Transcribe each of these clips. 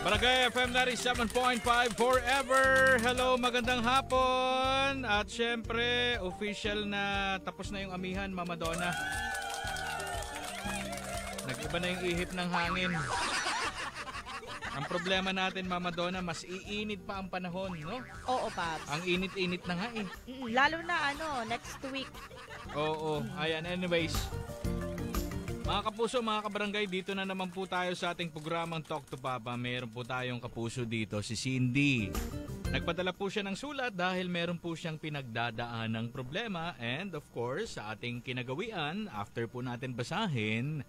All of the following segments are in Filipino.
Barangay FM 97.5 forever. Hello, magandang hapon. At syempre, official na tapos na yung amihan, Mama Donna. Nag-iba na yung ihip ng hangin. Ang problema natin, Mama Donna, mas iinit pa ang panahon, no? Oo, Paps. Ang init-init na nga eh. Lalo na next week. Oo, ayan. Anyways, mga kapuso, mga kabarangay, dito na naman po tayo sa ating programang Talk to Papa. Meron po tayong kapuso dito, si Cindy. Nagpadala po siya ng sulat dahil meron po siyang pinagdadaan ng problema. And of course, sa ating kinagawian, after po natin basahin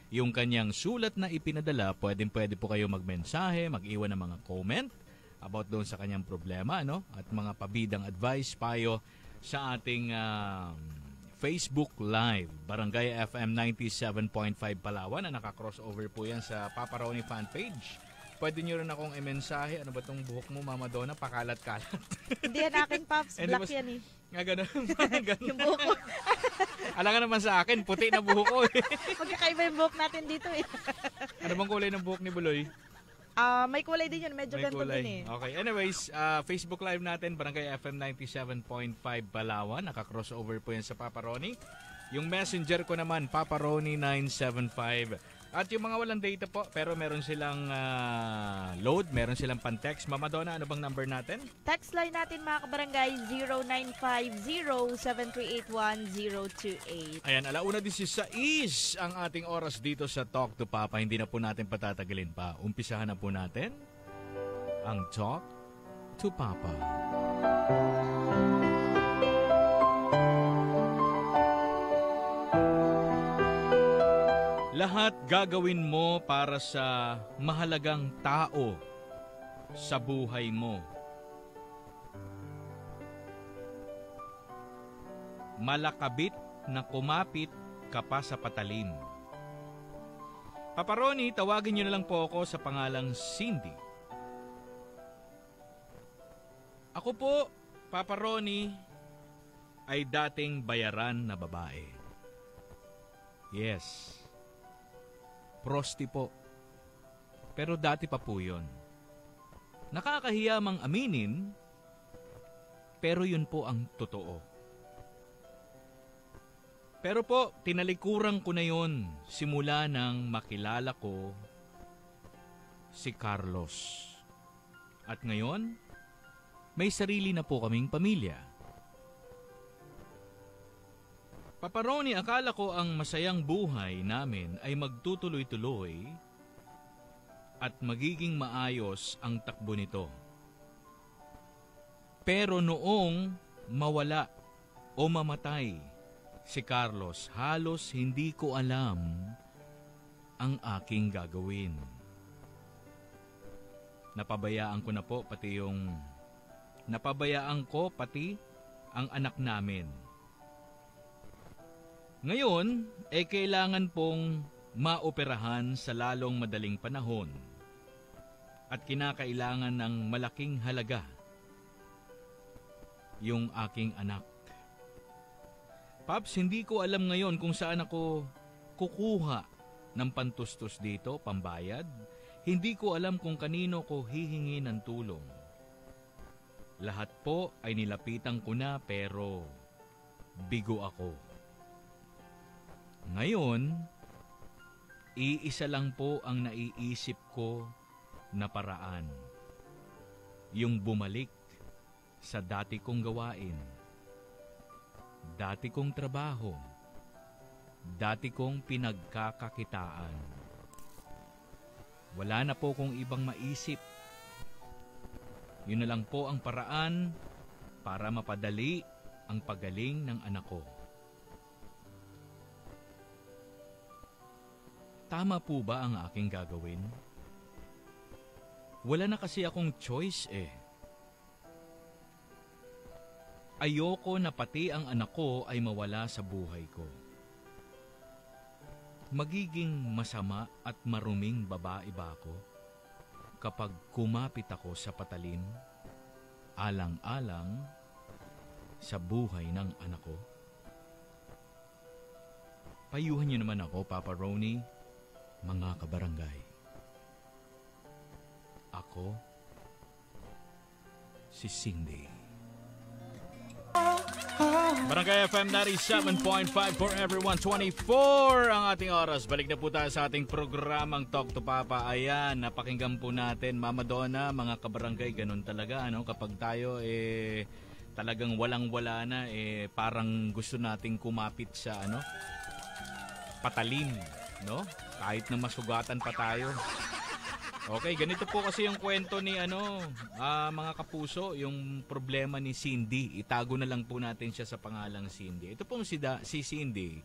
yung kanyang sulat na ipinadala, pwede po kayo magmensahe, mag-iwan ng mga comment about doon sa kanyang problema, no? At mga pabidang advice, payo sa ating Facebook Live, Barangay FM 97.5 Palawan, na naka-crossover po yan sa Papa Ronnie fan page. Pwede nyo rin akong i-mensahe. Ano ba itong buhok mo, Mama Donna? Pakalat-kalat. Hindi yan akin, Paps. Black yan eh. Nga ganun. Yung buhok ko. Alam nga naman sa akin, puti na buhok ko eh. Magkakaiba yung buhok natin dito eh. Ano bang kulay ng buhok ni Buloy? May kulay din yun. Medyo ganito din eh. Okay. Anyways, Facebook Live natin, Barangay FM 97.5 Palawan. Naka-crossover po yan sa Papa Ronnie. Yung messenger ko naman, Papa Ronnie 975. At yung mga walang data po, pero meron silang load, meron silang pan-text. Mama Donna, ano bang number natin? Text line natin mga kabarangay, 0950-7381-028. Ayan, 1:16 ang ating oras dito sa Talk to Papa. Hindi na po natin patatagalin pa. Umpisahan na po natin ang Talk to Papa. Lahat gagawin mo para sa mahalagang tao sa buhay mo. Malakabit na kumapit ka pa sa patalim. Papa Ronnie, tawagin niyo na lang po ako sa pangalang Cindy. Ako po, Papa Ronnie, ay dating bayaran na babae. Yes. Prosti po. Pero dati pa po yun. Nakakahiya mang aminin, pero yun po ang totoo. Pero po, tinalikuran ko na yun simula nang makilala ko si Carlos. At ngayon, may sarili na po kaming pamilya. Papa Ronnie, akala ko ang masayang buhay namin ay magtutuloy-tuloy at magiging maayos ang takbo nito. Pero noong mawala o mamatay si Carlos, halos hindi ko alam ang aking gagawin. Napabayaan ko pati ang anak namin. Ngayon, kailangan pong maoperahan sa lalong madaling panahon at kinakailangan ng malaking halaga yung aking anak. Paps, hindi ko alam ngayon kung saan ako kukuha ng pantustos dito, pambayad. Hindi ko alam kung kanino ko hihingi ng tulong. Lahat po ay nilapitan ko na pero bigo ako. Ngayon, iisa lang po ang naiisip ko na paraan. Yung bumalik sa dati kong gawain, dati kong trabaho, dati kong pinagkakakitaan. Wala na po kong ibang maisip. Yun na lang po ang paraan para mapadali ang pagaling ng anak ko. Tama po ba ang aking gagawin? Wala na kasi akong choice eh. Ayoko na pati ang anak ko ay mawala sa buhay ko. Magiging masama at maruming babae ba ako kapag kumapit ako sa patalim, alang-alang sa buhay ng anak ko? Payuhan niyo naman ako, Papa Ronnie, mga kabarangay. ako si Cindy. Barangay FM 97.5 for everyone. 24 ang ating oras. Balik na po tayo sa ating programang Talk to Papa. Ayan, napakinggan po natin Mama Donna, mga kabarangay, ganun talaga, ano? Kapag tayo talagang walang-wala na, parang gusto nating kumapit sa patalim, no? Kahit na masugatan pa tayo. Okay, ganito po kasi yung kwento ni mga kapuso, yung problema ni Cindy. Itago na lang po natin siya sa pangalang Cindy. Ito pong si Cindy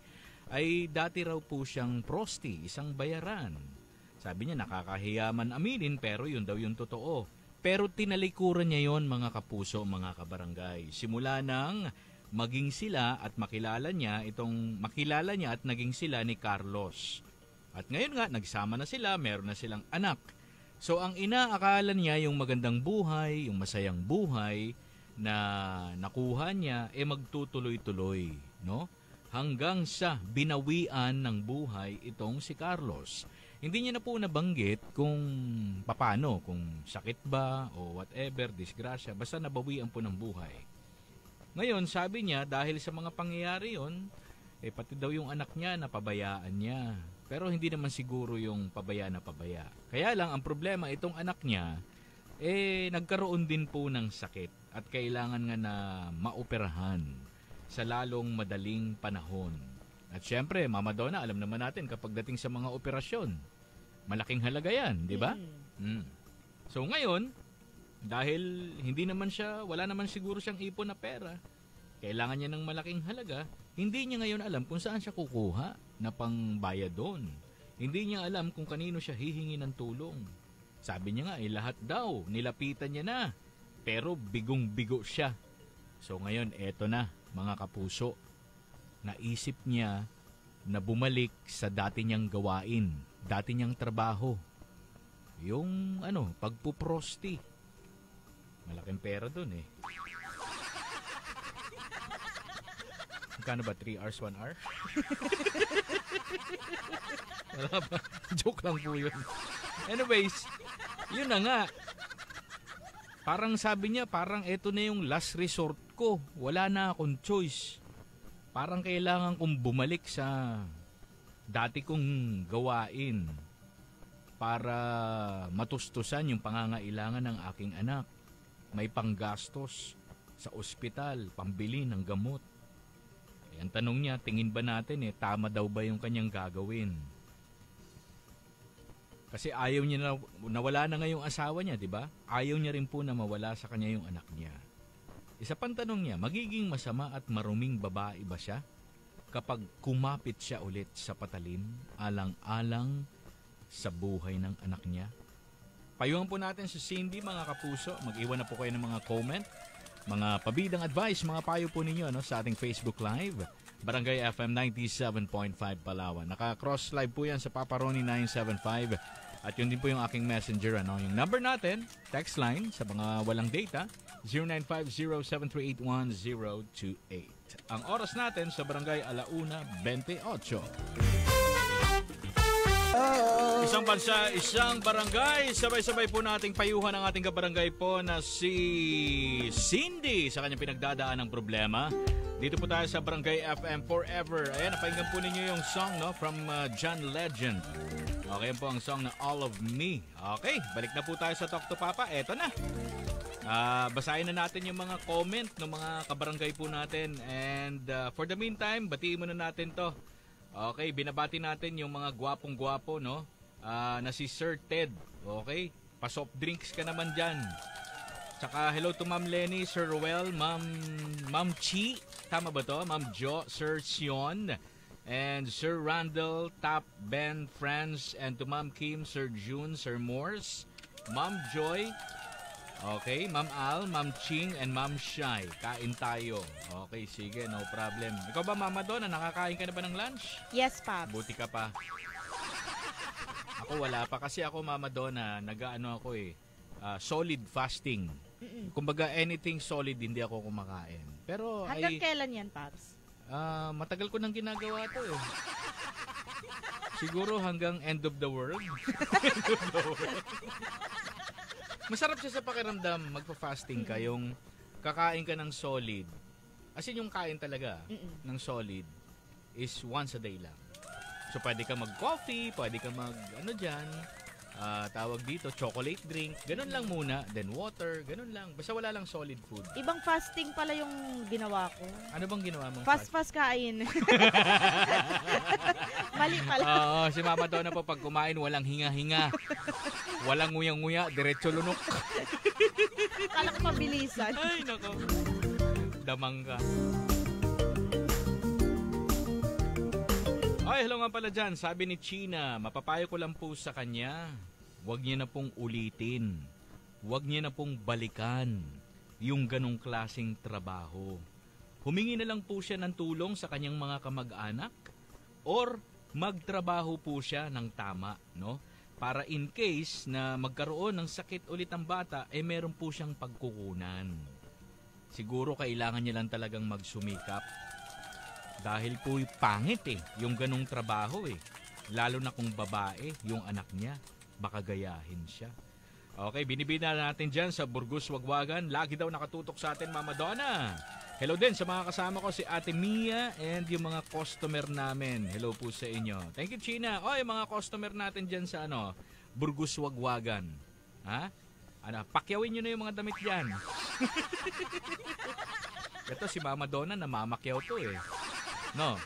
ay dati raw po siyang prosti, isang bayaran. Sabi niya nakakahiya man aminin pero yun daw yung totoo. Pero tinalikuran niya yon, mga kapuso, mga kabarangay. Simula nang maging sila at makilala niya at naging sila ni Carlos. At ngayon nga nagsama na sila, meron na silang anak. So ang inaakala niya yung magandang buhay, yung masayang buhay na nakuha niya magtutuloy-tuloy, no? Hanggang sa binawian ng buhay itong si Carlos. Hindi niya na po nabanggit kung paano, kung sakit ba o whatever, disgrasya, basta nabawian po ng buhay. Ngayon, sabi niya dahil sa mga pangyayari yon, pati daw yung anak niya napabayaan niya. Pero hindi naman siguro yung pabaya na pabaya. Kaya lang, ang problema, itong anak niya, nagkaroon din po ng sakit at kailangan nga na maoperahan sa lalong madaling panahon. At syempre, Mama Donna, alam naman natin kapag dating sa mga operasyon, malaking halaga yan, di ba? So ngayon, dahil wala naman siguro siyang ipon na pera, kailangan niya ng malaking halaga, hindi niya ngayon alam kung saan siya kukuha na pangbayad doon. Hindi niya alam kung kanino siya hihingi ng tulong. Sabi niya nga, lahat daw, nilapitan niya na. Pero bigong-bigo siya. So ngayon, eto na, mga kapuso. Naisip niya na bumalik sa dati niyang gawain, dati niyang trabaho. Yung, pagpuprosti. Malaking pera doon Magkano ba? 3 hours, 1 hour? Wala ba? Joke lang po yun. Anyways, yun na nga. Parang sabi niya, parang eto na yung last resort ko. Wala na akong choice. Parang kailangan kong bumalik sa dati kong gawain para matustusan yung pangangailangan ng aking anak. May panggastos sa ospital, pambili ng gamot. Ang tanong niya, tingin ba natin tama daw ba yung kanyang gagawin? Kasi ayaw niya na nawala na nga yung asawa niya, di ba? Ayaw niya rin po na mawala sa kanya yung anak niya. Isa pang tanong niya, magiging masama at maruming babae ba siya kapag kumapit siya ulit sa patalim, alang-alang sa buhay ng anak niya? Payuhan po natin si Cindy, mga kapuso. Mag-iwan na po kayo ng mga comment, mga pabidang advice, mga payo po ninyo sa ating Facebook Live, Barangay FM 97.5 Palawan. Naka-cross live po yan sa Papa Ronnie 975. At yun din po yung aking messenger. Yung number natin, text line sa mga walang data, 0950-738-1028. Ang oras natin sa Barangay 1:28. Isang bansa, isang barangay. Sabay-sabay po nating payuhan ang ating kabarangay po na si Cindy sa kanyang pinagdadaan ng problema. Dito po tayo sa Barangay FM Forever. Ayan, napahinggan po ninyo yung song from John Legend. Okay, yan po ang song na All of Me. Okay, balik na po tayo sa Talk to Papa. Eto na. Basahin na natin yung mga comment ng mga kabarangay po natin. And for the meantime, batiin muna natin to. Okay, binabati natin yung mga gwapong-gwapo, no? Na si Sir Ted. Okay? Pa-soft drinks ka naman dyan. Tsaka hello to Ma'am Lenny, Sir Ruel, Ma'am Chi. Tama ba to? Ma'am Jo, Sir Sion, and Sir Randall, Tap, Ben, Franz, and to Ma'am Kim, Sir June, Sir Morse, Ma'am Joy. Okay, Ma'am Al, Ma'am Ching, and Ma'am Shai. Kain tayo. Okay, sige, no problem. Ikaw ba, Mama Donna, nakakain ka na ba ng lunch? Yes, Pops. Buti ka pa. Ako wala pa kasi ako, Mama Donna, solid fasting. Kumbaga, anything solid, hindi ako kumakain. Pero hanggang kailan yan, Pops? Matagal ko nang ginagawa to Siguro hanggang end of the world. Masarap siya sa pakiramdam, magpa-fasting ka, yung kakain ka ng solid. As in, yung kain talaga ng solid is once a day lang. So, pwede ka mag-coffee, pwede ka tawag dito, chocolate drink. Ganun lang muna. Then water, ganun lang. Basta wala lang solid food. Ibang fasting pala yung ginawa ko. Ano bang ginawa mong Fast kain. Mali pala. Oo, si Mama Donna po pag kumain, walang hinga-hinga. Walang nguyang-nguya, diretso lunok. Kala ko mabilisan. Ay, nako. Damang ka. Ay, hello nga pala dyan. Sabi ni China, mapapayo ko lang po sa kanya. Huwag niya na pong ulitin. Huwag niya na pong balikan yung ganong klaseng trabaho. Humingi na lang po siya ng tulong sa kanyang mga kamag-anak or magtrabaho po siya ng tama, no? Para in case na magkaroon ng sakit ulit ang bata, meron po siyang pagkukunan. Siguro kailangan niya lang talagang magsumikap. Dahil po pangit yung ganong trabaho Lalo na kung babae, yung anak niya, baka gayahin siya. Okay, binibina natin dyan sa Burgos Wagwagan. Lagi daw nakatutok sa atin, Mama Donna. Hello din sa mga kasama ko, si Ate Mia and yung mga customer namin. Hello po sa inyo. Thank you, China. Oy, mga customer natin dyan sa Burgos Wagwagan. Ha? Pakyawin nyo na yung mga damit dyan. Ito si Mama Donna, namamakyaw to No?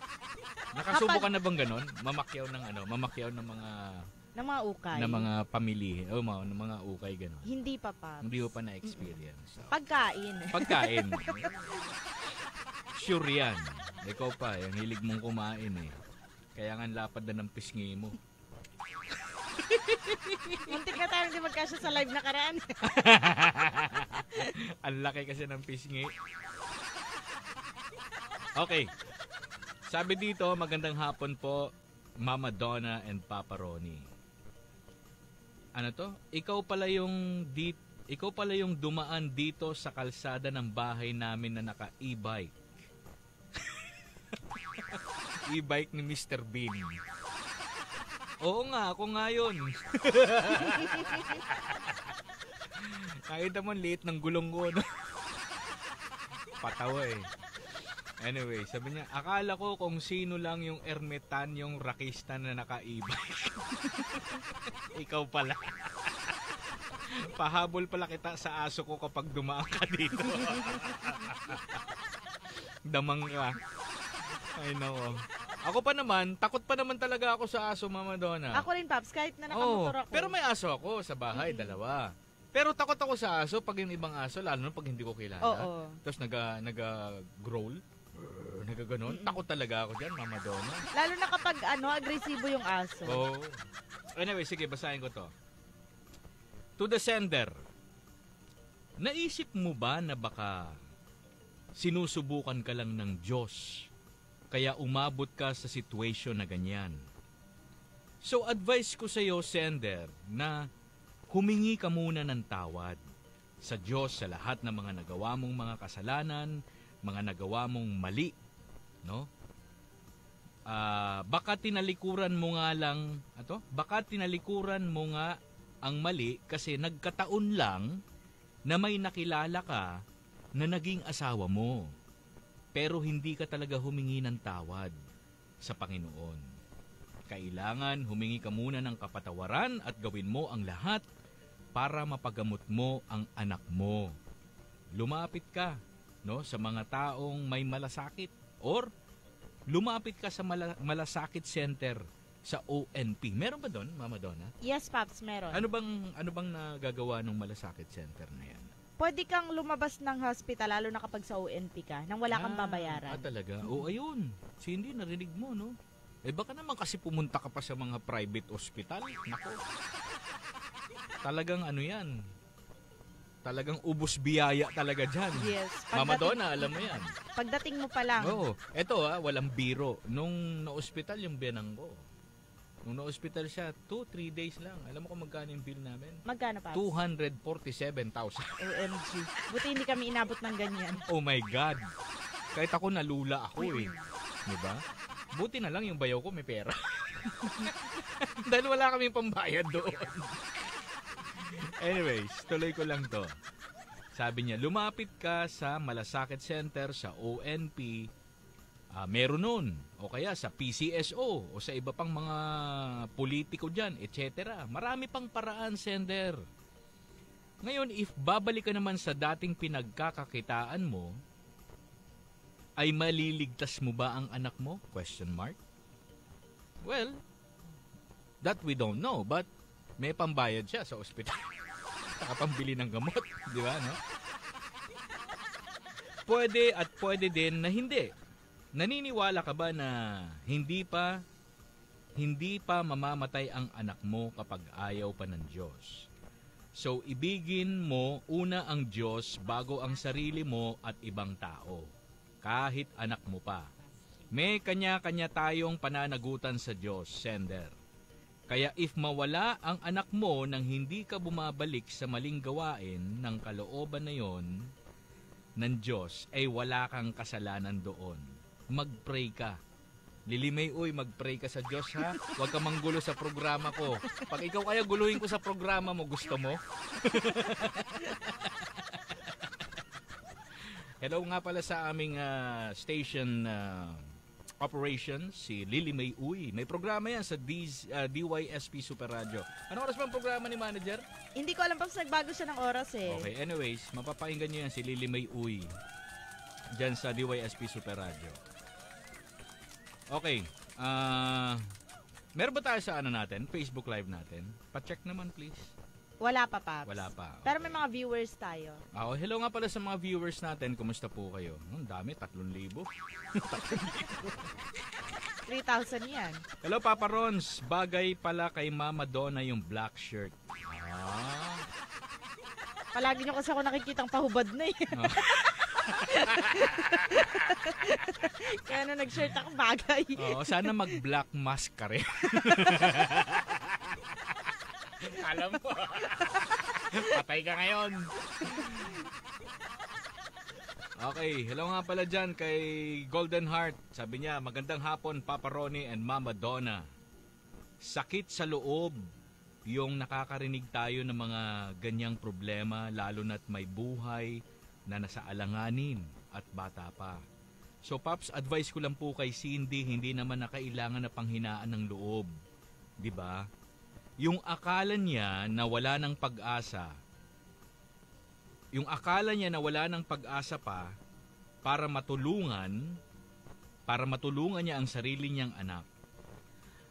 Nakasubukan na bang ganon? Mamakyaw ng mga ukay. Na mga pamilya, ng mga ukay ganon. Hindi pa, Paps. Hindi ko pa na-experience. So, Pagkain. Sure yan. Ikaw pa, yung hilig mong kumain Kaya nga lapad na ng pisngi mo. Muntik na tayo hindi magkasya sa live na karaan. Ang laki kasi ng pisngi. Okay. Sabi dito, magandang hapon po, Mama Donna and Papa Ronnie. Ano to? Ikaw pala yung dumaan dito sa kalsada ng bahay namin na naka-e-bike. E-bike ni Mr. Bean. Oo nga, ako nga yun. Nakita mo, liit ng gulong ko. Patawa Anyway, sabi niya, akala ko kung sino lang yung ermitan, yung rakista na naka-e-bike. Ikaw pala. Pahabol pala kita sa aso ko kapag dumaan ka dito. Damang ka. Ay, nako. Ako pa naman, takot pa naman talaga ako sa aso, Mama Donna. Ako rin, Paps, kahit na nakamotor ako. Pero may aso ako sa bahay, dalawa. Pero takot ako sa aso pag yung ibang aso, lalo na pag hindi ko kilala. Oo. Tapos naga-growl. Nagaganon. Takot talaga ako dyan, Mama Donna. Lalo na kapag agresibo yung aso. Oh. Anyway, sige, basahin ko to. To the sender, naisip mo ba na baka sinusubukan ka lang ng Diyos kaya umabot ka sa situation na ganyan? So, advice ko sa iyo, sender, na humingi ka muna ng tawad sa Diyos sa lahat ng mga nagawa mong mga kasalanan, mga nagawa mong mali, no? Baka tinalikuran mo nga ang mali kasi nagkataon lang na may nakilala ka na naging asawa mo. Pero hindi ka talaga humingi ng tawad sa Panginoon. Kailangan humingi ka muna ng kapatawaran at gawin mo ang lahat para mapagamot mo ang anak mo. Lumapit ka sa mga taong may malasakit or lumapit ka sa malasakit center sa ONP. Meron ba doon, Mama Donna? Yes, Paps, meron. Ano bang nagagawa ng malasakit center na yan? Pwede kang lumabas ng hospital lalo na kapag sa ONP ka nang wala kang babayaran. Talaga? Ayun. Hindi, narinig mo, no? Baka naman kasi pumunta ka pa sa mga private hospital. Nako. Talagang yan. Talagang ubos biyaya talaga dyan. Yes. Mama Donna, alam mo yan. Pagdating mo pa lang. Oo. Eto walang biro. Nung na-hospital yung biyanang ko. Nung na-hospital siya, 2-3 days lang. Alam mo kung magkano yung bill namin? Magkano pa? 247,000. OMG. Buti hindi kami inabot ng ganyan. Oh my God. Kahit ako nalula ako Diba? Buti na lang yung bayaw ko may pera. Dahil wala kaming pambayad doon. Anyways, tuloy ko lang to. Sabi niya, lumapit ka sa Malasakit Center, sa ONP, meron nun. O kaya sa PCSO, o sa iba pang mga politiko dyan, etc. Marami pang paraan, sender. Ngayon, if babalik ka naman sa dating pinagkakakitaan mo, ay maliligtas mo ba ang anak mo? Question mark. Well, that we don't know, but may pambayad siya sa ospital. Nakapambili ng gamot, di ba, no? Pwede at pwede din na hindi. Naniniwala ka ba na hindi pa mamamatay ang anak mo kapag ayaw pa ng Diyos? So, ibigin mo una ang Diyos bago ang sarili mo at ibang tao. Kahit anak mo pa. May kanya-kanya tayong pananagutan sa Diyos, sender. Kaya if mawala ang anak mo nang hindi ka bumabalik sa maling gawain ng kalooban na yon ng Diyos, ay wala kang kasalanan doon. Mag-pray ka. Lilimay, mag-pray ka sa Diyos, ha? Huwag ka manggulo sa programa ko. Pag ikaw kaya guluhin ko sa programa mo, gusto mo? Hello nga pala sa aming station operations, si Lily May Uy. May programa yan sa DYSP Super Radio. Anong oras ba ang programa ni Manager? Hindi ko alam pa nagbago siya ng oras eh. Okay, anyways, mapapakinggan nyo yan si Lily May Uy dyan sa DYSP Super Radio. Okay, meron ba tayo sa natin? Facebook Live natin? Pa-check naman please. Wala pa, Paps. Wala pa. Okay. Pero may mga viewers tayo. Hello nga pala sa mga viewers natin. Kumusta po kayo? Ang dami, 3,000. 3,000 yan. Hello, Papa Rons. Bagay pala kay Mama Donna yung black shirt. Palagi nyo kasi ako nakikitang pahubad na eh. Kaya na nag-shirt ako bagay. Sana mag-black mask ka rin. Alam mo. Patay ka ngayon. Okay, hello nga pala dyan kay Golden Heart. Sabi niya, magandang hapon Papa Ronnie and Mama Donna. Sakit sa loob yung nakakarinig tayo ng mga ganyang problema, lalo na't may buhay na nasa alanganin at bata pa. So Paps, advice ko lang po kay Cindy, hindi naman na kailangan na panghinaan ng loob. 'Di ba? Yung akala niya na wala ng pag-asa, pa para matulungan niya ang sarili niyang anak.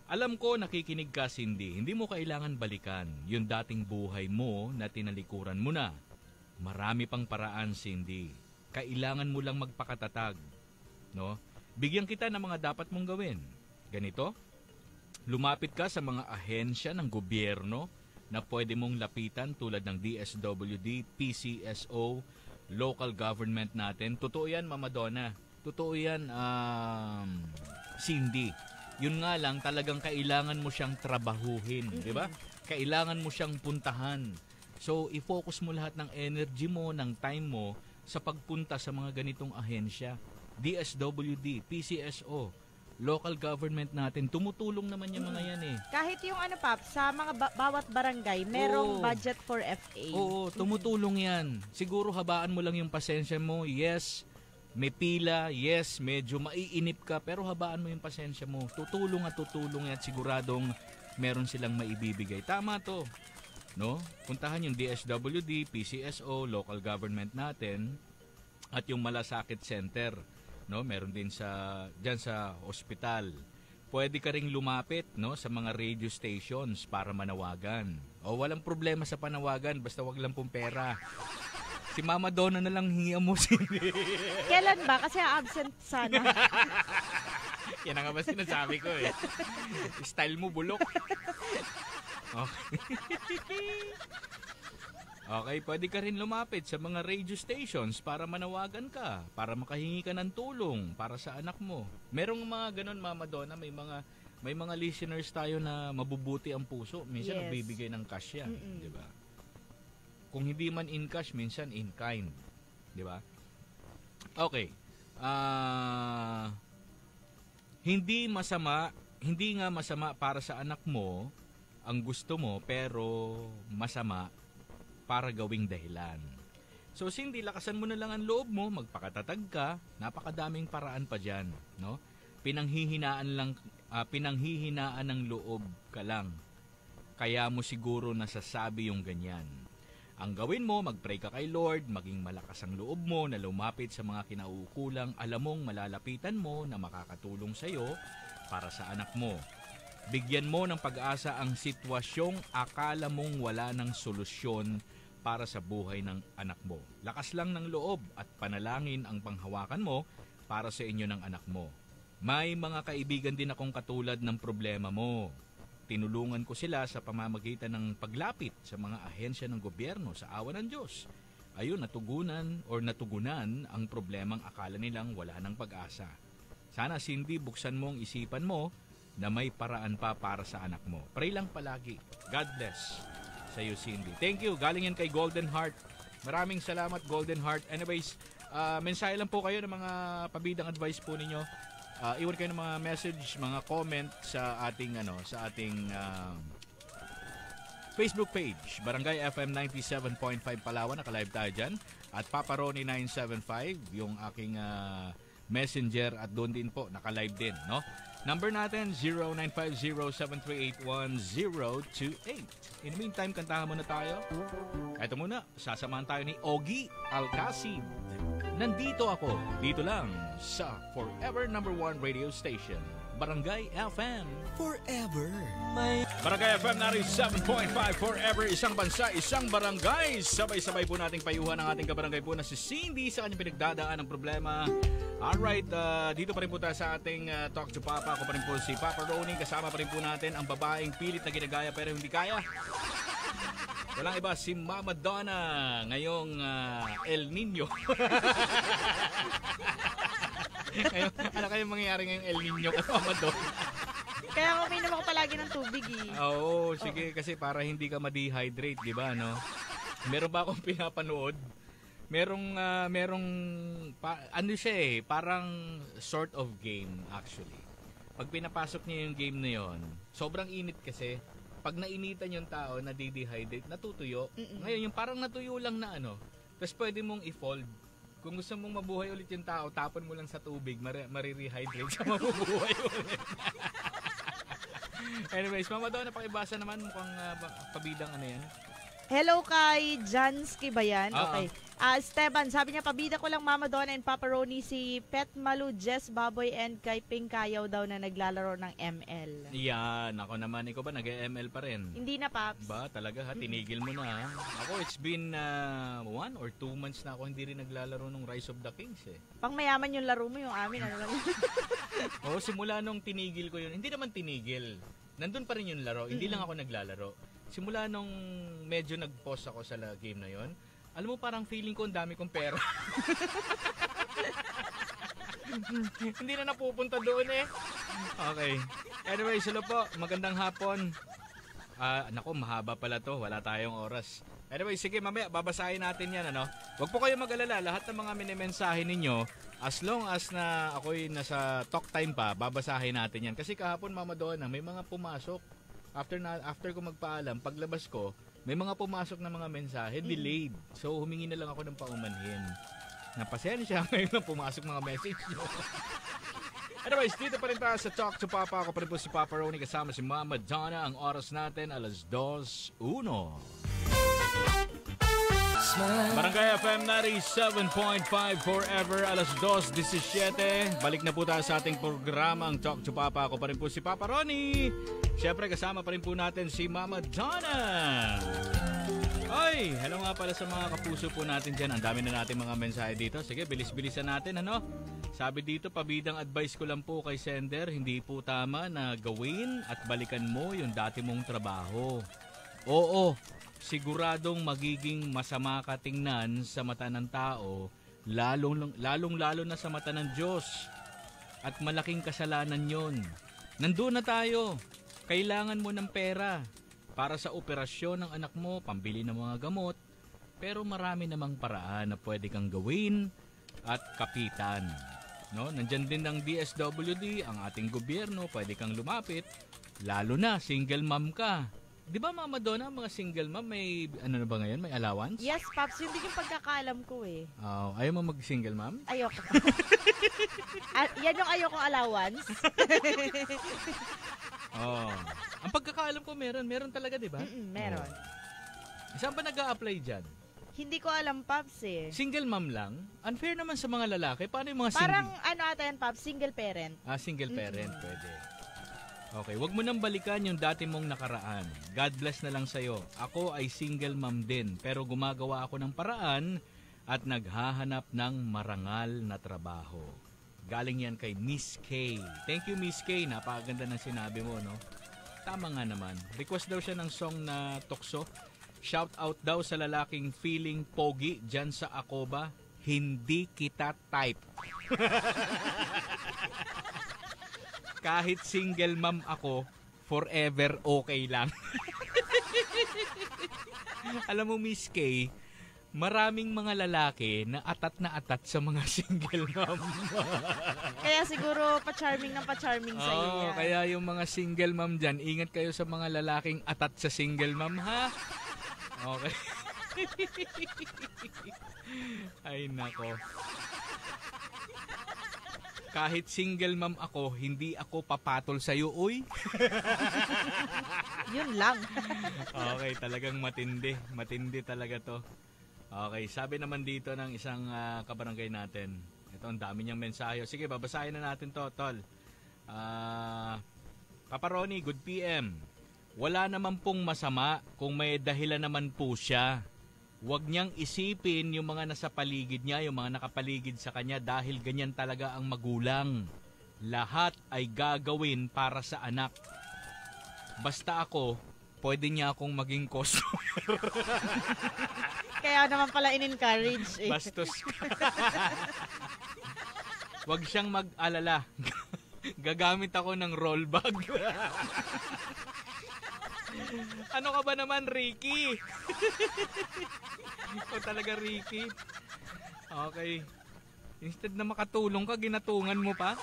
Alam ko nakikinig ka, Cindy, hindi mo kailangan balikan yung dating buhay mo na tinalikuran mo na. Marami pang paraan, Cindy. Kailangan mo lang magpakatatag, no? Bigyan kita ng mga dapat mong gawin. Ganito, lumapit ka sa mga ahensya ng gobyerno na pwede mong lapitan tulad ng DSWD, PCSO, local government natin. Totoo yan, Mama Donna. Totoo yan, Cindy. Yun nga lang, talagang kailangan mo siyang trabahuhin, di ba? Kailangan mo siyang puntahan. So, i-focus mo lahat ng energy mo, ng time mo sa pagpunta sa mga ganitong ahensya. DSWD, PCSO, local government natin, tumutulong naman yung mga yan eh. Kahit yung Paps, sa mga bawat barangay, merong budget for FA. Oo, tumutulong yan. Siguro habaan mo lang yung pasensya mo. Yes, may pila. Yes, medyo maiinip ka. Pero habaan mo yung pasensya mo. Tutulong at siguradong meron silang maibibigay. Tama to. No? Puntahan yung DSWD, PCSO, local government natin, at yung Malasakit Center. No, meron din diyan sa ospital. Pwede ka ring lumapit, no, sa mga radio stations para manawagan. Walang problema sa panawagan, basta wag lang pong pera. Si Mama Donna na lang hingian mo, Cindy. Kailan ba? Kasi absent sana. Yan ang ba sinasabi ko eh. Style mo bulok. Okay. Okay, pwede ka rin lumapit sa mga radio stations para manawagan ka, para makahingi ka ng tulong para sa anak mo. Merong mga ganun, Mama Donna, may mga listeners tayo na mabubuti ang puso. Minsan nagbibigay ng cash yan, di ba? Kung hindi man in cash, minsan in kind, di ba? Okay. Hindi nga masama para sa anak mo ang gusto mo, pero masama para gawing dahilan. So Cindy, lakasan mo na lang ang loob mo, magpakatatag ka, napakadaming paraan pa diyan, no? Pinanghihinaan ng loob ka lang. Kaya mo siguro nasasabi yung ganyan. Ang gawin mo, mag-pray ka kay Lord, maging malakas ang loob mo na lumapit sa mga kinauukulang alam mong malalapitan mo na makakatulong sa iyo para sa anak mo. Bigyan mo ng pag-asa ang sitwasyong akala mong wala ng solusyon para sa buhay ng anak mo. Lakas lang ng loob at panalangin ang panghawakan mo para sa inyo ng anak mo. May mga kaibigan din akong katulad ng problema mo. Tinulungan ko sila sa pamamagitan ng paglapit sa mga ahensya ng gobyerno sa awa ng Diyos. Ayun, natugunan ang problemang akala nilang wala ng pag-asa. Sana, Cindy, buksan mo ang isipan mo na may paraan pa para sa anak mo. Pray lang palagi. God bless sa iyo, Cindy. Thank you. Galing yan kay Golden Heart. Maraming salamat, Golden Heart. Anyways, mensahe lang po kayo ng mga pabidang advice po ninyo. Iwan kayo ng mga message, mga comment sa ating Facebook page, Barangay FM 97.5 Palawan, naka-live tayo dyan. At Papa Ronnie 975, yung aking messenger, at doon din po, naka-live din, no? Number natin, 0950-738-1028. In the meantime, kantahan muna tayo. Ito muna, sasamahan tayo ni Ogie Alcacid. Nandito ako, dito lang sa Forever #1 radio station, Barangay FM. Forever. Barangay FM 97.5 Forever, isang bansa, isang barangay. Sabay-sabay po nating payuhan ang ating kabarangay po na si Cindy sa kanyang pinagdadaan ng problema. Alright, dito pa rin po tayo sa ating Talk to Papa. Ako pa rin po si Papa Ronnie. Kasama pa rin po natin ang babaeng pilit na ginagaya pero hindi kaya. Walang iba, si Mama Donna ngayong El Nino. Ano kayong mangyayari ngayong El Nino kay Mama Donna? Kaya uminom ako palagi ng tubig eh. Oo, sige, kasi para hindi ka ma-dehydrate, di ba, no? Meron ba akong pinapanood? Ano siya eh, parang sort of game actually. Pag pinapasok niya yung game na yon, sobrang init kasi. Pag nainitan yung tao, nadi-dehydrate, natutuyo. Ngayon, yung parang natuyo lang na ano, tapos pwede mong i-fold. Kung gusto mong mabuhay ulit yung tao, tapon mo lang sa tubig, marirehydrate siya, mabubuhay ulit. Anyways, Mama Donna, pakibasa naman, mukhang pabidang ano yan. Hello kay Jansky ba yan? Oo. Okay. Esteban, sabi niya, pabida ko lang Mama Donna and Papa Ronnie, si Pet Malu, Jess Baboy, and kay Ping Kayaw daw na naglalaro ng ML. Yan, ako naman, ikaw ba nag-ML pa rin? Hindi na, Paps. Ba, talaga ha, tinigil mo na ha. Ako, it's been 1 or 2 months na ako hindi rin naglalaro ng Rise of the Kings eh. Pang mayaman yung laro mo, yung amin, ano lang. Oo, simula nung tinigil ko yun, hindi naman tinigil. Nandun pa rin yung laro, hindi lang ako naglalaro. Simula nung medyo nag-pause ako sa game na yon, alam mo parang feeling ko ang dami kong pera. Hindi na napupunta doon eh. Okay. Anyway, sila po, magandang hapon. Nako, mahaba pala to, wala tayong oras. Anyway, sige, mamaya babasahin natin yan, ano. Huwag po kayo mag-alala, lahat ng mga minimensahe ninyo, as long as na ako'y nasa talk time pa, babasahin natin yan. Kasi kahapon, Mama Donna, may mga pumasok. After ko magpaalam, paglabas ko, may mga pumasok na mga mensahe, delayed. So, humingi na lang ako ng paumanhin. Napasensya, ngayon lang pumasok mga message nyo. Anyways, dito pa rin tayo sa Talk to Papa. Ako pa rin po si Papa Ronnie, kasama si Mama Donna. Ang oras natin, 2:01. Barangay FM 97.5 Forever, 2:17. Balik na po tayo sa ating programang Talk to Papa. Ako pa rin po si Papa Ronnie. Siyempre kasama pa rin po natin si Mama Donna. Ay, hello nga pala sa mga kapuso po natin dyan. Ang dami na natin mga mensahe dito. Sige, bilis-bilisan natin, ano? Sabi dito, pabidang advice ko lang po kay Sender, hindi po tama na gawin at balikan mo yung dati mong trabaho. Oo, siguradong magiging masama ka tingnan sa mata ng tao, lalong-lalo na sa mata ng Diyos. At malaking kasalanan yon. Nandun na tayo. Kailangan mo ng pera para sa operasyon ng anak mo, pambili ng mga gamot. Pero marami namang paraan na pwede kang gawin at kapitan. No? Nandyan din ng DSWD, ang ating gobyerno, pwede kang lumapit. Lalo na, single mom ka. Di ba Mama Donna, mga single mom, may ano na ba ngayon? May allowance? Yes, Pops. Yun din yung pagkakaalam ko eh. Ayaw mo mag-single mom? Ayoko. Yan yung ayokong allowance. Ang pagkakaalam ko meron talaga, di ba? Meron. Saan ba nag-a-apply dyan? Hindi ko alam, Pops eh. Single mom lang? Unfair naman sa mga lalaki. Paano yung mga Parang ano ata yan, Pops? Single parent. Single parent, pwede. Okay, wag mo nang balikan yung dati mong nakaraan. God bless na lang sa'yo. Ako ay single mom din, pero gumagawa ako ng paraan at naghahanap ng marangal na trabaho. Galing yan kay Miss K. Thank you, Miss K. Napakaganda ng sinabi mo, no? Tama nga naman. Request daw siya ng song na Tukso. Shout out daw sa lalaking feeling pogi dyan sa Akoba. Hindi kita type. Kahit single mom ako, forever okay lang. Alam mo, Miss K, maraming mga lalaki na atat sa mga single mom. Kaya siguro pa-charming ng pa-charming sa'yo yan. Kaya yung mga single mom dyan, ingat kayo sa mga lalaking atat sa single mom, ha? Okay. Ay, nako. Kahit single mom ako, hindi ako papatol sa'yo, uy. Yun lang. Okay, talagang matindi. Matindi talaga to. Okay, sabi naman dito ng isang kabarangay natin. Ito, ang dami niyang mensahe. Sige, babasahin na natin to, tol. Papa Ronnie, good PM. Wala naman pong masama kung may dahilan naman po siya. Huwag niyang isipin yung mga nasa paligid niya, yung mga nakapaligid sa kanya dahil ganyan talaga ang magulang. Lahat ay gagawin para sa anak. Basta ako, pwede niya akong maging customer. Kaya naman pala in-encourage eh. Bastos. Huwag siyang mag-alala. Gagamit ako ng roll bag. Ano ka ba naman, Ricky? Ikaw talaga, Ricky. Okay. Instead na makatulong ka, ginatungan mo pa.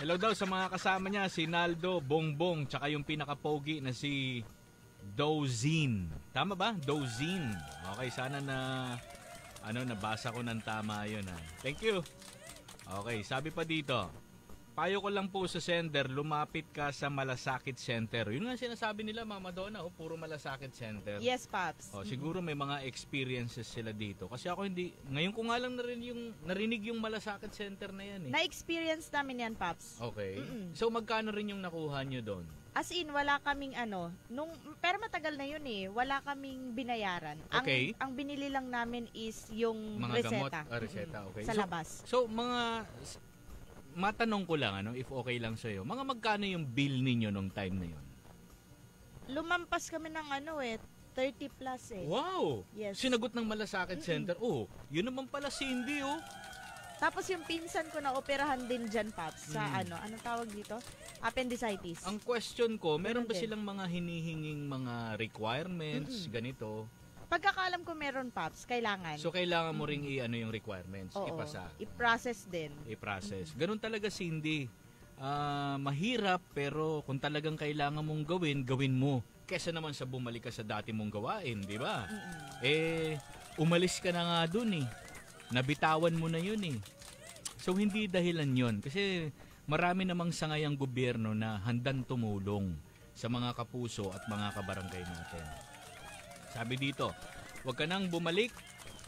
Hello daw sa mga kasama niya, si Naldo, Bongbong, tsaka yung pinaka-pogi na si Dozin. Tama ba? Dozin. Okay, sana na nabasa ko ng tama yun. Thank you. Okay, sabi pa dito. Payo ko lang po sa sender, lumapit ka sa Malasakit Center. Yun nga sinasabi nila, Mama Donna, puro Malasakit Center. Yes, Pops. Siguro may mga experiences sila dito. Kasi ako ngayon ko nga lang narinig yung Malasakit Center na yan eh. Na-experience namin yan, Pops. Okay. So magkano rin yung nakuha nyo doon? As in, wala kaming pero matagal na yun eh, wala kaming binayaran. Okay. Ang binili lang namin is yung mga reseta. Gamot, reseta, okay. Sa labas. So matanong ko lang, if okay lang sa'yo, mga magkano yung bill ninyo nung time na yun? Lumampas kami ng 30 plus eh. Wow! Yes. Sinagot ng Malasakit Center. Yun naman pala Cindy, Tapos yung pinsan ko na operahan din dyan, Pops, sa anong tawag dito? Appendicitis. Ang question ko, meron ba din. silang mga hinihinging mga requirements, ganito? Pagkakalam ko meron, Pops, kailangan. So, kailangan mo ring yung requirements, Oo, ipasa. i-process din. I-process. Ganun talaga, Cindy. Mahirap, pero kung talagang kailangan mong gawin mo. Kesa naman sa bumalik ka sa dati mong gawain, di ba? Umalis ka na nga dun eh. Nabitawan mo na yun eh. So, hindi dahilan yun. Kasi marami namang sangayang gobyerno na handang tumulong sa mga kapuso at mga kabarangay natin. Sabi dito, huwag ka nang bumalik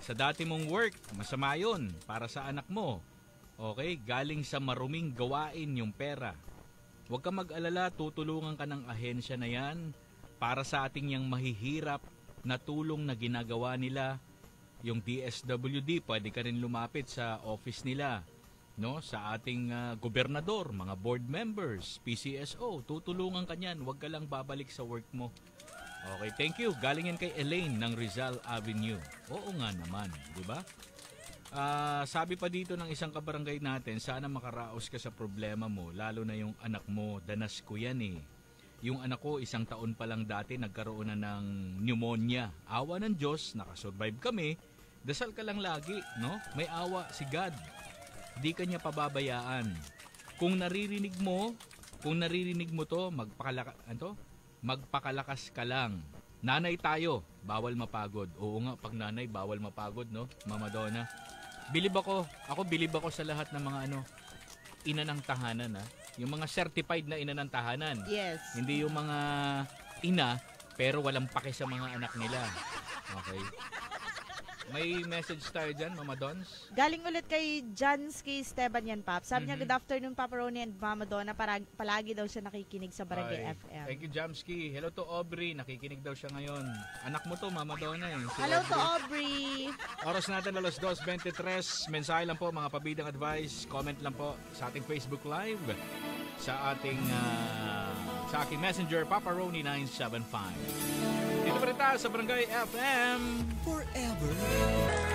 sa dati mong work. Masama yun para sa anak mo. Okay? Galing sa maruming gawain yung pera. Huwag ka mag-alala, tutulungan ka ng ahensya na yan para sa ating yang mahihirap na tulong na ginagawa nila. Yung DSWD, pwede ka rin lumapit sa office nila. No, sa ating gobernador, mga board members, PCSO, tutulungan ka niyan. Huwag ka lang babalik sa work mo. Okay, thank you. Galing yan kay Elaine ng Rizal Avenue. Oo nga naman, di ba? Sabi pa dito ng isang kabarangay natin, sana makaraos ka sa problema mo, lalo na yung anak mo. Danas ko yan eh. Yung anak ko, 1 taon pa lang dati, nagkaroon na ng pneumonia. Awa ng Diyos, nakasurvive kami. Dasal ka lang lagi, no? May awa si God. Di ka niya pababayaan. Kung naririnig mo kung naririnig mo to, magpakalakas ka lang. Nanay tayo, bawal mapagod. Oo nga, pag nanay, bawal mapagod, no? Mama Donna. Bilib ako sa lahat ng mga ina ng tahanan, ha? Yung mga certified na ina ng tahanan. Yes. Hindi yung mga ina, pero walang pake sa mga anak nila. Okay? May message tayo dyan, Mama Dons? Galing ulit kay Jansky Esteban yan, Pap. Sabi niya, good afternoon, Papa Ronnie and Mama Donna. Palagi daw siya nakikinig sa Barangay FM. Thank you, Jamsky. Hello to Aubrey. Nakikinig daw siya ngayon. Anak mo to, Mama Donna. Si Hello to Aubrey. Oras natin, alas 2:23. Mensahe lang po, mga pabidang advice. Comment lang po sa ating Facebook Live. Sa ating sa aking messenger, Papa Ronnie 975. Dito pa rin tayo sa Barangay FM. Forever.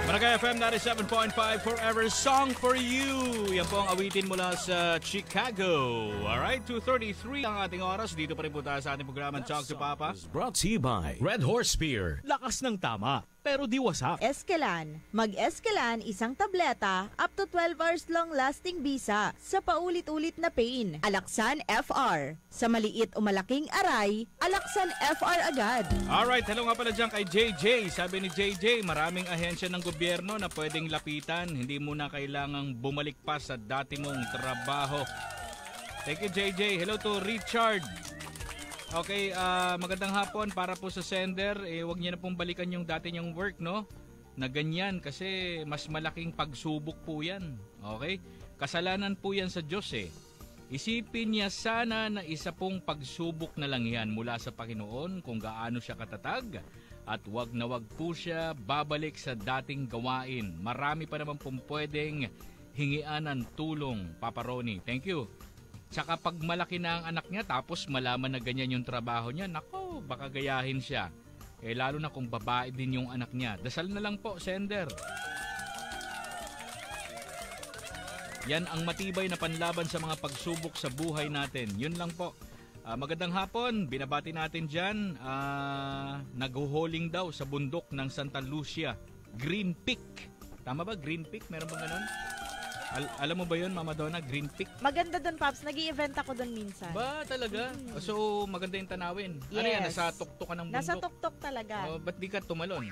Barangay FM 97.5, Forever Song for You. Yan po ang awitin mula sa Chicago. Alright, 2:33 ang ating oras. Dito pa rin po tayo sa ating programa Talk to Papa. Brought to you by Red Horse Beer. Lakas ng tama, pero di wasak. Eskelan. Mag-Eskelan isang tableta up to 12 hours long lasting bisa sa paulit-ulit na pain. Alaksan FR. Sa maliit o malaking aray, Alaksan FR agad. Alright, hello nga pala dyan kay JJ. Sabi ni JJ, maraming ahensya ng gobyerno na pwedeng lapitan. Hindi mo na kailangang bumalik pa sa dati mong trabaho. Thank you, JJ. Hello to Richard. Okay, magandang hapon para po sa sender. Huwag niya na pong balikan yung dati niyang work, no? Na ganyan kasi mas malaking pagsubok po yan. Okay? Kasalanan po yan sa Diyos eh. Isipin niya sana na isa pong pagsubok na lang yan mula sa Panginoon kung gaano siya katatag at wag na wag po siya babalik sa dating gawain. Marami pa naman pong pwedeng hingian ng tulong, Papa Ronnie. Thank you. Tsaka pag malaki na ang anak niya tapos malaman na ganyan yung trabaho niya, nako, baka gayahin siya. Lalo na kung babae din yung anak niya. Dasal na lang po, sender. Yan ang matibay na panlaban sa mga pagsubok sa buhay natin. Yun lang po. Magandang hapon. Binabati natin dyan. Naghuhuling daw sa bundok ng Santa Lucia. Green Peak. Tama ba? Green Peak? Meron bang ganun? Alam mo ba yun, Mama Donna? Green Peak? Maganda doon, Paps. Nag-i-event ako doon minsan. Ba, talaga? So, maganda yung tanawin. Yes. Ano yan? Nasa tuktok ka ng bundok? Nasa tuktok talaga. Ba't di ka tumalon?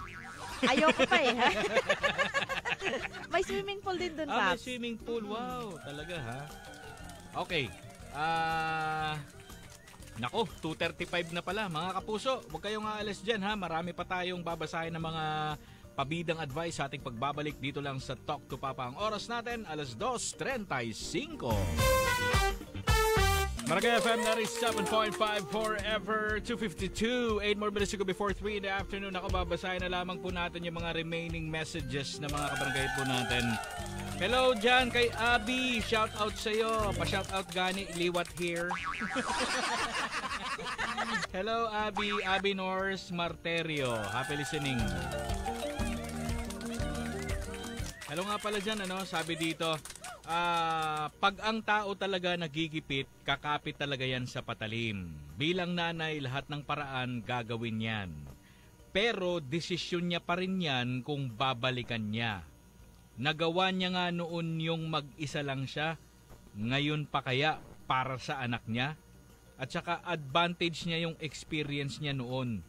Ayoko pa eh. May swimming pool din doon, May Paps. swimming pool. Wow, talaga ha? Okay. Nako, 2:35 na pala. Mga kapuso, huwag kayong aalis dyan ha. Marami pa tayong babasahin ng mga pabidang advice sa ating pagbabalik dito lang sa Talk to Papa. Ang oras natin, alas 2:35. Barangay FM 97.5 Forever 2:52. 8 more minutes to go before 3 in the afternoon. Ako, babasahin na lamang po natin yung mga remaining messages na mga kabarangay po natin. Hello dyan kay Abby. Shout out sa'yo. Pa-shout out gani. Liwat here. Hello Abby. Abby Norris Marterio. Happy listening. Hello nga pala dyan, sabi dito, pag ang tao talaga nagigipit, kakapit talaga yan sa patalim. Bilang nanay, lahat ng paraan gagawin yan. Pero desisyon niya pa rin yan kung babalikan niya. Nagawa niya nga noon yung mag-isa lang siya, ngayon pa kaya para sa anak niya? At saka advantage niya yung experience niya noon.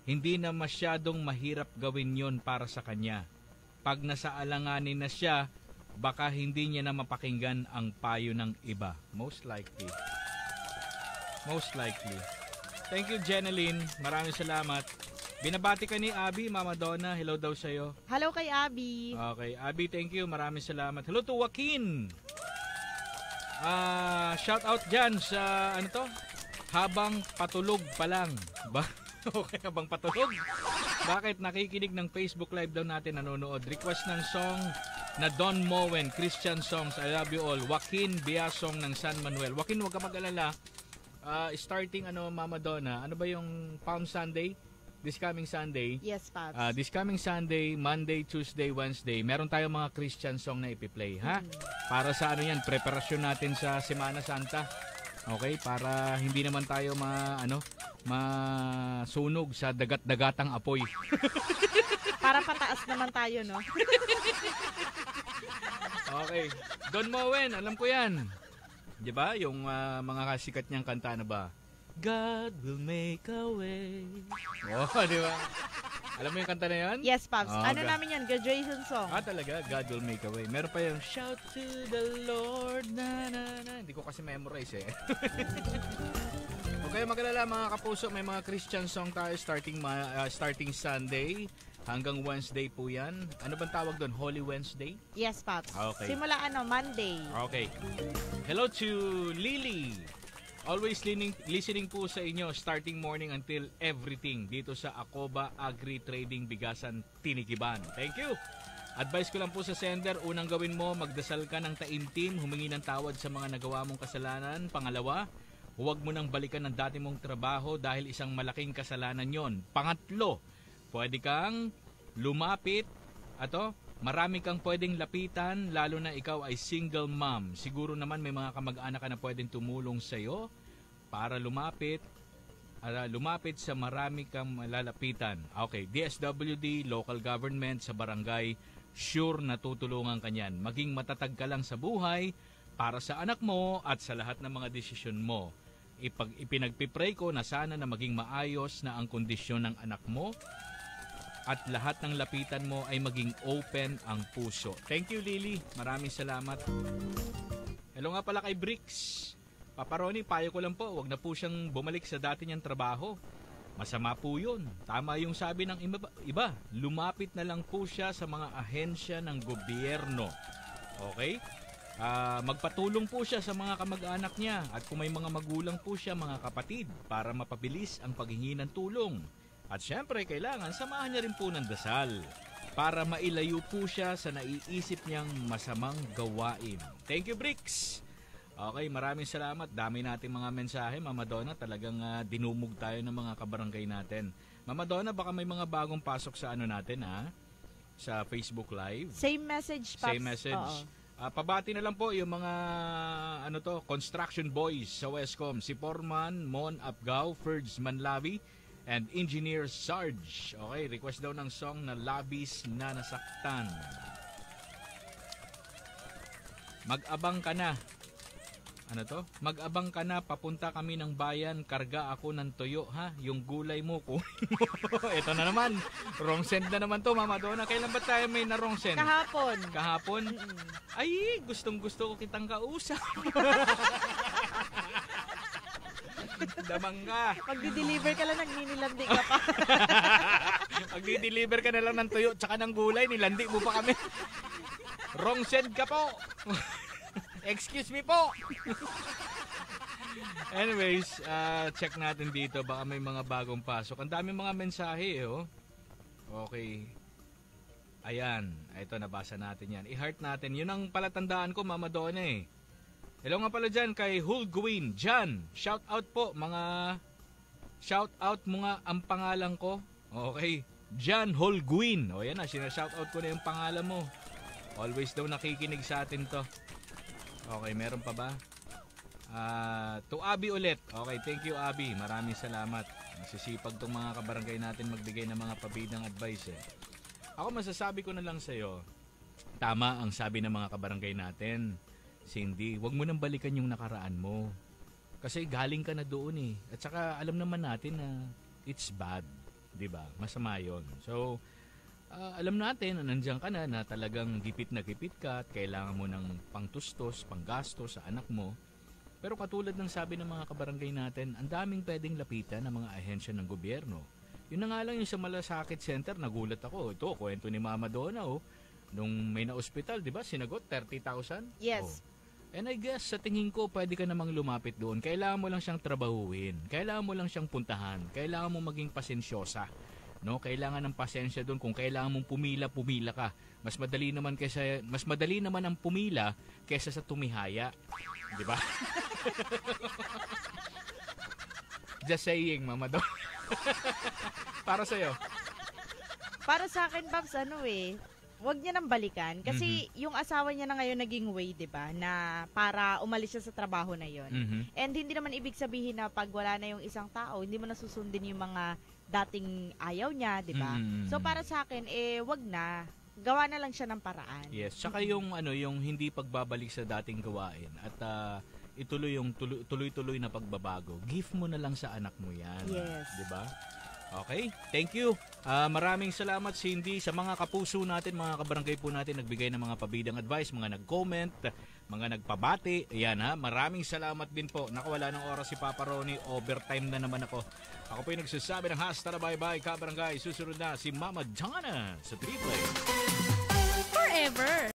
Hindi na masyadong mahirap gawin yon para sa kanya. Pag nasa alanganin na siya, baka hindi niya na mapakinggan ang payo ng iba. Most likely. Most likely. Thank you, Jeneline. Maraming salamat. Binabati ka ni Abby, Mama Donna. Hello daw sa'yo. Hello kay Abby. Okay, Abby, thank you. Maraming salamat. Hello to Joaquin. Shout out dyan sa, habang patulog pa lang. Ba? Okay, habang patulog. Bakit? Nakikinig ng Facebook Live daw natin, nanonood. Request ng song na Don Moen, Christian Songs, I Love You All. Joaquin Biasong ng San Manuel. Joaquin, huwag ka mag-alala. Starting, Mama Donna, ano ba yung Palm Sunday? This coming Sunday. Yes, Paps. This coming Sunday, Monday, Tuesday, Wednesday, meron tayong mga Christian song na ipi-play, ha? Para sa yan, preparasyon natin sa Semana Santa. Okay, para hindi naman tayo masunog sa dagat-dagatang apoy. Para pataas naman tayo, no? Okay. Don Moen, alam ko yan. Di ba? Yung mga kasikat niyang kanta na ba? God will make a way. Oh, di ba? Alam mo yung kanta na yan? Yes, Pops. Oh, Ano God. namin yun? Graduation song. Talaga? God will make a way. Meron pa yung shout to the Lord na na na. Hindi ko kasi memorize eh. Okay, magalala mga kapuso. May mga Christian song tayo starting Sunday hanggang Wednesday po yan. Ano bang tawag doon? Holy Wednesday? Yes, Pops. Okay. Simula Monday. Okay. Hello to Lily. Always listening po sa inyo starting morning until everything dito sa Acoba Agri Trading Bigasan Tinigiban. Thank you. Advice ko lang po sa sender, unang gawin mo, magdasal ka ng taimtim, humingi ng tawad sa mga nagawa mong kasalanan. Pangalawa, huwag mo nang balikan ng dati mong trabaho dahil isang malaking kasalanan yon. Pangatlo, pwede kang lumapit marami kang pwedeng lapitan, lalo na ikaw ay single mom. Siguro naman may mga kamag-anak ka na pwedeng tumulong sa'yo para lumapit sa marami kang malalapitan. Okay, DSWD, local government, sa barangay, sure na tutulungan ka niyan. Maging matatag ka lang sa buhay para sa anak mo at sa lahat ng mga desisyon mo. Ipinagpipray ko na sana na maging maayos na ang kondisyon ng anak mo at lahat ng lapitan mo ay maging open ang puso. Thank you, Lily. Maraming salamat. Hello nga pala kay Bricks. Papa Ronnie, payo ko lang po, wag na po siyang bumalik sa dati niyang trabaho. Masama po yun. Tama yung sabi ng iba. Lumapit na lang po siya sa mga ahensya ng gobyerno. Okay? Magpatulong po siya sa mga kamag-anak niya at kung may mga magulang po siya, mga kapatid, para mapabilis ang paghingi ng tulong. At syempre, kailangan samahan niya rin po ng dasal para mailayo po siya sa naiisip niyang masamang gawain. Thank you, Bricks! Okay, maraming salamat. Dami nating mga mensahe. Mama Donna, talagang dinumog tayo ng mga kabarangay natin. Mama Donna, baka may mga bagong pasok sa natin, sa Facebook Live. Same message, Pops. Same message. Oo. Pabati na lang po yung mga construction boys sa Westcom. Si Foreman, Mon Apgao, Ferds Manlavi, and Engineer Sarge. Okay, request daw ng song na Labis na Nasaktan. Mag-abang ka na. Mag-abang ka na, papunta kami ng bayan, karga ako ng tuyo, ha? Yung gulay mo, kunin mo. Ito na naman. Wrong send na naman to, Mama Donna. Kailan ba tayo may na wrong send? Kahapon? Ay, gustong-gusto ko kitang kausap. Damang ka. Magdi-deliver ka lang, nagninilandi ka pa. Magdi-deliver ka na lang ng tuyo tsaka ng gulay, nilandi mo pa kami. Wrong send ka po. Excuse me po. Anyways, check natin dito. Baka may mga bagong pasok. Ang dami mga mensahe Okay. Ayan. Ito, nabasa natin yan. I-heart natin. Yun ang palatandaan ko, Mama Donna Hello nga pala dyan kay Hulgwin. Jan, shout out po mga... Shout out mo nga ang pangalan ko. Okay. Jan Hulgwin. O yan na, sinashout out ko na yung pangalan mo. Always daw nakikinig sa atin to. Okay, meron pa ba? To Abby ulit. Okay, thank you Abby. Maraming salamat. Nasisipag tong mga kabarangay natin magbigay ng mga pabidang advice Ako masasabi ko na lang sa'yo, tama ang sabi ng mga kabarangay natin. Cindy, wag mo nang balikan yung nakaraan mo. Kasi galing ka na doon At saka alam naman natin na it's bad. Diba? Masama yun. So, alam natin na nandiyan ka na talagang gipit na gipit ka at kailangan mo ng pangtustos, panggastos sa anak mo. Pero katulad ng sabi ng mga kabarangay natin, ang daming pwedeng lapitan ng mga ahensya ng gobyerno. Yun na nga lang yung sa Malasakit Center, nagulat ako. Ito, kwento ni Mama Donna nung may na-hospital, di ba? Sinagot, 30,000? Yes. And I guess, sa tingin ko, pwede ka namang lumapit doon. Kailangan mo lang siyang trabahuin. Kailangan mo lang siyang puntahan. Kailangan mo maging pasensyosa. No, kailangan ng pasensya doon. Kung kailangan mong pumila ka. Mas madali naman ang pumila kaysa sa tumihaya. 'Di ba? Just saying, Mama Donna. Para sa iyo. Para sa akin, Pops, wag niya nang balikan kasi yung asawa niya na ngayon naging way, 'di ba? Na para umalis siya sa trabaho na 'yon. And hindi naman ibig sabihin na pag wala na yung isang tao, hindi mo na susundin yung mga dating ayaw niya, 'di ba? So para sa akin wag na. Gawa na lang siya ng paraan. Yes, tsaka yung yung hindi pagbabalik sa dating gawain at ituloy yung tuloy-tuloy na pagbabago, gift mo na lang sa anak mo yan. Yes. 'Di ba? Okay, thank you. Maraming salamat, Cindy, sa mga kapuso natin, mga kabarangay po natin, nagbigay ng mga pabidang advice, mga nag-comment, mga nagpabati. Ayan ha, maraming salamat din po. Nakawala ng oras si Papa Ronnie, overtime na naman ako. Ako po yung nagsasabi ng hasta na bye-bye, kabarangay. Susunod na si Mama Jana sa Triple. Forever.